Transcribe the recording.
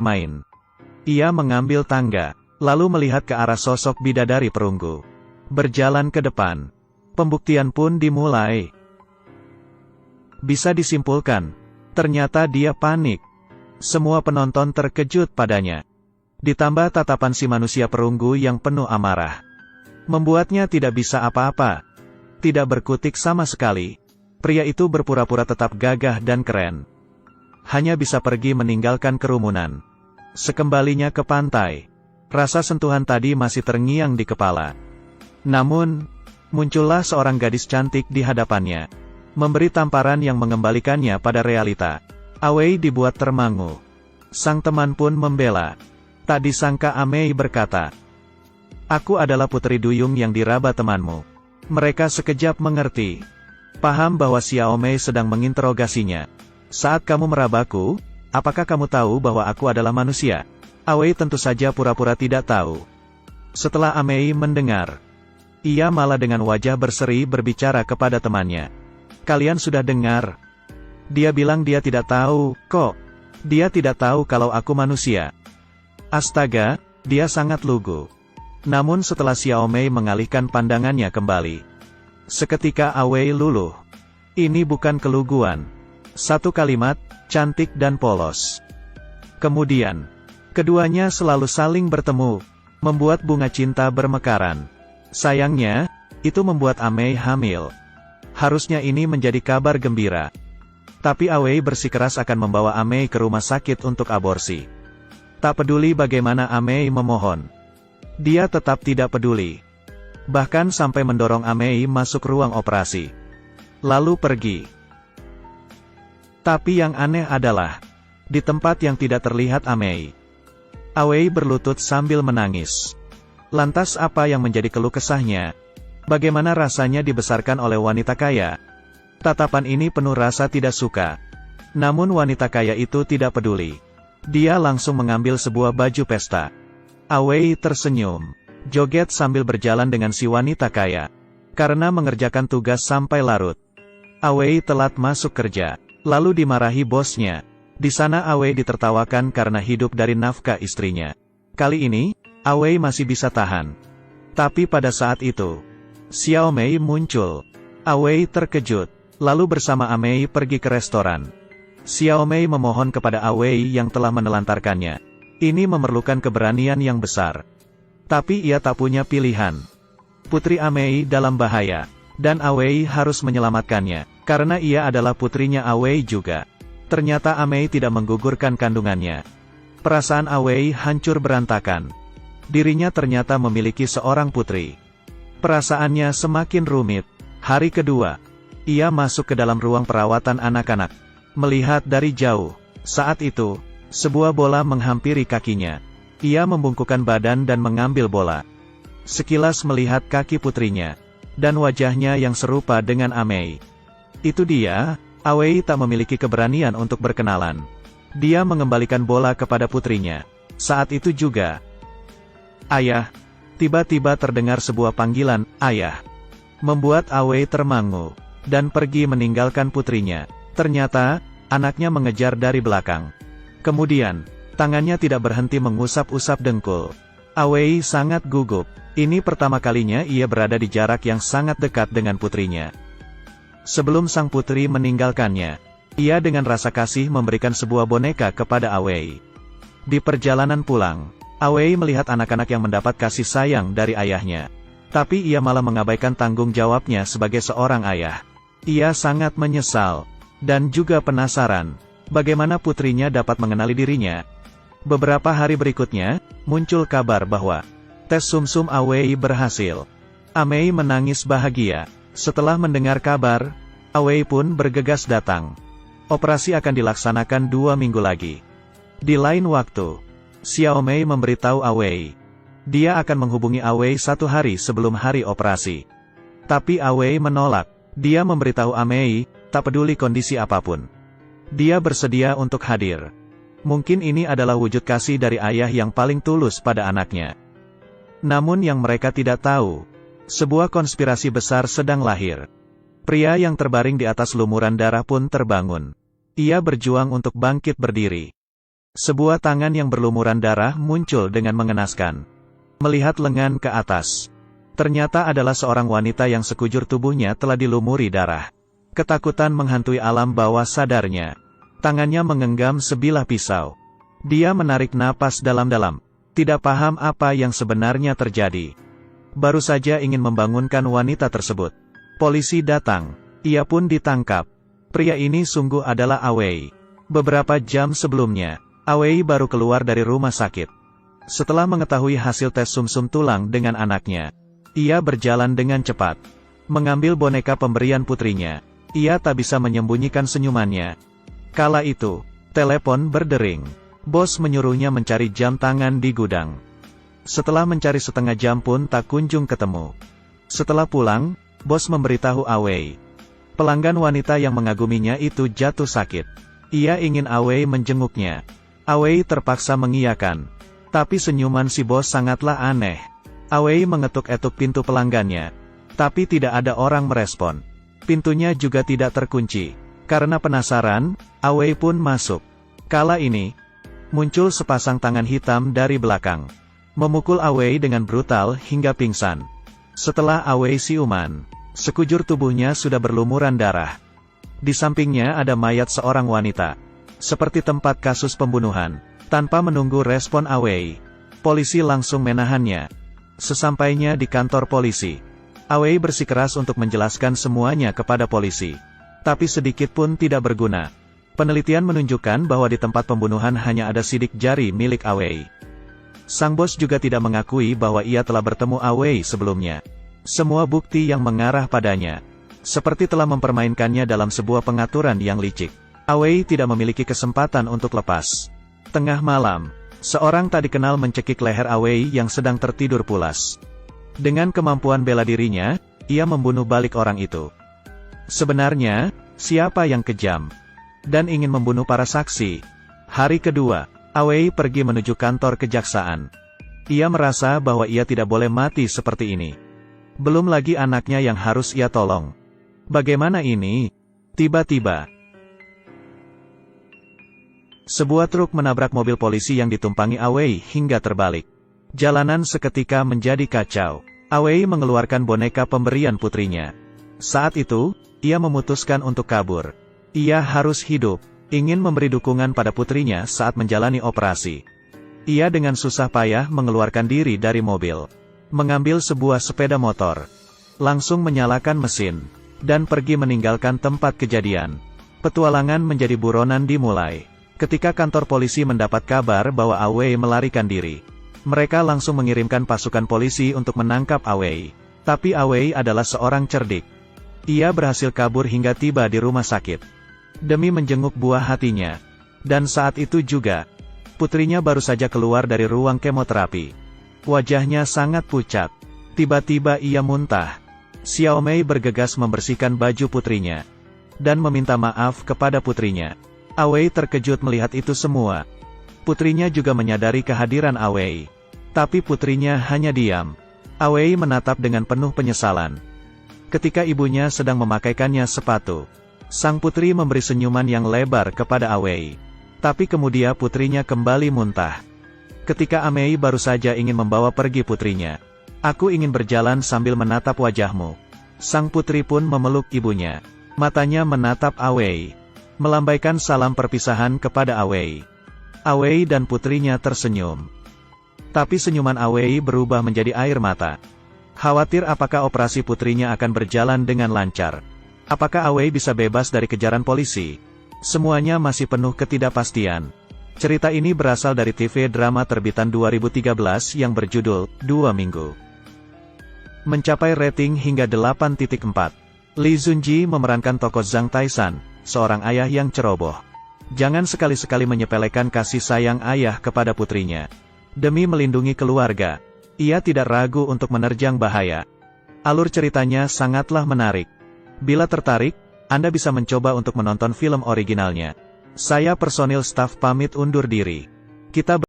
main. Ia mengambil tangga, lalu melihat ke arah sosok bidadari perunggu. Berjalan ke depan. Pembuktian pun dimulai. Bisa disimpulkan, ternyata dia panik. Semua penonton terkejut padanya. Ditambah tatapan si manusia perunggu yang penuh amarah. Membuatnya tidak bisa apa-apa. Tidak berkutik sama sekali. Pria itu berpura-pura tetap gagah dan keren. Hanya bisa pergi meninggalkan kerumunan. Sekembalinya ke pantai, rasa sentuhan tadi masih terngiang di kepala. Namun, muncullah seorang gadis cantik di hadapannya. Memberi tamparan yang mengembalikannya pada realita. Awei dibuat termangu. Sang teman pun membela. Tak disangka Amei berkata, "Aku adalah Putri Duyung yang diraba temanmu." Mereka sekejap mengerti. Paham bahwa Xiaomei sedang menginterogasinya. "Saat kamu merabaku, apakah kamu tahu bahwa aku adalah manusia?" Awei tentu saja pura-pura tidak tahu. Setelah Amei mendengar, ia malah dengan wajah berseri berbicara kepada temannya. "Kalian sudah dengar? Dia bilang dia tidak tahu, kok. Dia tidak tahu kalau aku manusia." Astaga, dia sangat lugu. Namun setelah Xiaomei mengalihkan pandangannya kembali, seketika Awei luluh. Ini bukan keluguan. Satu kalimat, cantik dan polos. Kemudian, keduanya selalu saling bertemu, membuat bunga cinta bermekaran. Sayangnya, itu membuat Amei hamil. Harusnya ini menjadi kabar gembira. Tapi Awei bersikeras akan membawa Amei ke rumah sakit untuk aborsi. Tak peduli bagaimana Amei memohon. Dia tetap tidak peduli. Bahkan sampai mendorong Amei masuk ruang operasi. Lalu pergi. Tapi yang aneh adalah, di tempat yang tidak terlihat Amei, Awei berlutut sambil menangis. Lantas apa yang menjadi keluh kesahnya? Bagaimana rasanya dibesarkan oleh wanita kaya? Tatapan ini penuh rasa tidak suka. Namun wanita kaya itu tidak peduli. Dia langsung mengambil sebuah baju pesta. Awei tersenyum, joget sambil berjalan dengan si wanita kaya. Karena mengerjakan tugas sampai larut, Awei telat masuk kerja, lalu dimarahi bosnya. Di sana Awei ditertawakan karena hidup dari nafkah istrinya. Kali ini, Awei masih bisa tahan. Tapi pada saat itu, Xiaomei muncul. Awei terkejut, lalu bersama Amei pergi ke restoran. Xiaomei memohon kepada Awei yang telah menelantarkannya. Ini memerlukan keberanian yang besar. Tapi ia tak punya pilihan. Putri Amei dalam bahaya, dan Awei harus menyelamatkannya, karena ia adalah putrinya Awei juga. Ternyata Amei tidak menggugurkan kandungannya. Perasaan Awei hancur berantakan. Dirinya ternyata memiliki seorang putri. Perasaannya semakin rumit. Hari kedua, ia masuk ke dalam ruang perawatan anak-anak. Melihat dari jauh, saat itu, sebuah bola menghampiri kakinya. Ia membungkukkan badan dan mengambil bola. Sekilas melihat kaki putrinya, dan wajahnya yang serupa dengan Amei. Itu dia. Awei tak memiliki keberanian untuk berkenalan. Dia mengembalikan bola kepada putrinya. Saat itu juga, "Ayah!" Tiba-tiba terdengar sebuah panggilan, "Ayah!" Membuat Awei termangu, dan pergi meninggalkan putrinya. Ternyata, anaknya mengejar dari belakang. Kemudian, tangannya tidak berhenti mengusap-usap dengkul. Awei sangat gugup. Ini pertama kalinya ia berada di jarak yang sangat dekat dengan putrinya. Sebelum sang putri meninggalkannya, ia dengan rasa kasih memberikan sebuah boneka kepada Awei. Di perjalanan pulang, Awei melihat anak-anak yang mendapat kasih sayang dari ayahnya. Tapi ia malah mengabaikan tanggung jawabnya sebagai seorang ayah. Ia sangat menyesal, dan juga penasaran, bagaimana putrinya dapat mengenali dirinya. Beberapa hari berikutnya, muncul kabar bahwa tes sumsum Awei berhasil. Amei menangis bahagia. Setelah mendengar kabar, Awei pun bergegas datang. Operasi akan dilaksanakan 2 minggu lagi. Di lain waktu, Xiaomei memberitahu Awei. Dia akan menghubungi Awei 1 hari sebelum hari operasi. Tapi Awei menolak. Dia memberitahu Amei, tak peduli kondisi apapun, dia bersedia untuk hadir. Mungkin ini adalah wujud kasih dari ayah yang paling tulus pada anaknya. Namun yang mereka tidak tahu, sebuah konspirasi besar sedang lahir. Pria yang terbaring di atas lumuran darah pun terbangun. Ia berjuang untuk bangkit berdiri. Sebuah tangan yang berlumuran darah muncul dengan mengenaskan. Melihat lengan ke atas, ternyata adalah seorang wanita yang sekujur tubuhnya telah dilumuri darah. Ketakutan menghantui alam bawah sadarnya. Tangannya menggenggam sebilah pisau. Dia menarik napas dalam-dalam, tidak paham apa yang sebenarnya terjadi. Baru saja ingin membangunkan wanita tersebut. Polisi datang, ia pun ditangkap. Pria ini sungguh adalah Awei. Beberapa jam sebelumnya, Awei baru keluar dari rumah sakit. Setelah mengetahui hasil tes sumsum tulang dengan anaknya, ia berjalan dengan cepat. Mengambil boneka pemberian putrinya, ia tak bisa menyembunyikan senyumannya. Kala itu, telepon berdering. Bos menyuruhnya mencari jam tangan di gudang. Setelah mencari setengah jam pun tak kunjung ketemu. Setelah pulang, bos memberitahu Awei. Pelanggan wanita yang mengaguminya itu jatuh sakit. Ia ingin Awei menjenguknya. Awei terpaksa mengiyakan. Tapi senyuman si bos sangatlah aneh. Awei mengetuk-etuk pintu pelanggannya. Tapi tidak ada orang merespon. Pintunya juga tidak terkunci. Karena penasaran, Awei pun masuk. Kala ini, muncul sepasang tangan hitam dari belakang. Memukul Awei dengan brutal hingga pingsan. Setelah Awei siuman, sekujur tubuhnya sudah berlumuran darah. Di sampingnya ada mayat seorang wanita. Seperti tempat kasus pembunuhan. Tanpa menunggu respon Awei, polisi langsung menahannya. Sesampainya di kantor polisi, Awei bersikeras untuk menjelaskan semuanya kepada polisi. Tapi sedikit pun tidak berguna. Penelitian menunjukkan bahwa di tempat pembunuhan hanya ada sidik jari milik Awei. Sang bos juga tidak mengakui bahwa ia telah bertemu Awei sebelumnya. Semua bukti yang mengarah padanya, seperti telah mempermainkannya dalam sebuah pengaturan yang licik. Awei tidak memiliki kesempatan untuk lepas. Tengah malam, seorang tak dikenal mencekik leher Awei yang sedang tertidur pulas. Dengan kemampuan bela dirinya, ia membunuh balik orang itu. Sebenarnya, siapa yang kejam dan ingin membunuh para saksi? Hari kedua, Awei pergi menuju kantor kejaksaan. Ia merasa bahwa ia tidak boleh mati seperti ini. Belum lagi anaknya yang harus ia tolong. Bagaimana ini? Tiba-tiba, sebuah truk menabrak mobil polisi yang ditumpangi Awei hingga terbalik. Jalanan seketika menjadi kacau. Awei mengeluarkan boneka pemberian putrinya. Saat itu, ia memutuskan untuk kabur. Ia harus hidup, ingin memberi dukungan pada putrinya saat menjalani operasi. Ia dengan susah payah mengeluarkan diri dari mobil. Mengambil sebuah sepeda motor. Langsung menyalakan mesin. Dan pergi meninggalkan tempat kejadian. Petualangan menjadi buronan dimulai. Ketika kantor polisi mendapat kabar bahwa Awei melarikan diri, mereka langsung mengirimkan pasukan polisi untuk menangkap Awei. Tapi Awei adalah seorang cerdik. Ia berhasil kabur hingga tiba di rumah sakit. Demi menjenguk buah hatinya. Dan saat itu juga, putrinya baru saja keluar dari ruang kemoterapi. Wajahnya sangat pucat. Tiba-tiba ia muntah. Xiaomei bergegas membersihkan baju putrinya. Dan meminta maaf kepada putrinya. Awei terkejut melihat itu semua. Putrinya juga menyadari kehadiran Awei. Tapi putrinya hanya diam. Awei menatap dengan penuh penyesalan. Ketika ibunya sedang memakaikannya sepatu, sang putri memberi senyuman yang lebar kepada Awei. Tapi kemudian putrinya kembali muntah. Ketika Amei baru saja ingin membawa pergi putrinya. Aku ingin berjalan sambil menatap wajahmu. Sang putri pun memeluk ibunya. Matanya menatap Awei. Melambaikan salam perpisahan kepada Awei. Awei dan putrinya tersenyum. Tapi senyuman Awei berubah menjadi air mata. Khawatir apakah operasi putrinya akan berjalan dengan lancar. Apakah Awei bisa bebas dari kejaran polisi? Semuanya masih penuh ketidakpastian. Cerita ini berasal dari TV drama terbitan 2013 yang berjudul 2 Minggu. Mencapai rating hingga 8.4. Lee Junji memerankan tokoh Zhang Taishan, seorang ayah yang ceroboh. Jangan sekali-sekali menyepelekan kasih sayang ayah kepada putrinya. Demi melindungi keluarga, ia tidak ragu untuk menerjang bahaya. Alur ceritanya sangatlah menarik. Bila tertarik, Anda bisa mencoba untuk menonton film originalnya. Saya personil staf pamit undur diri. Kita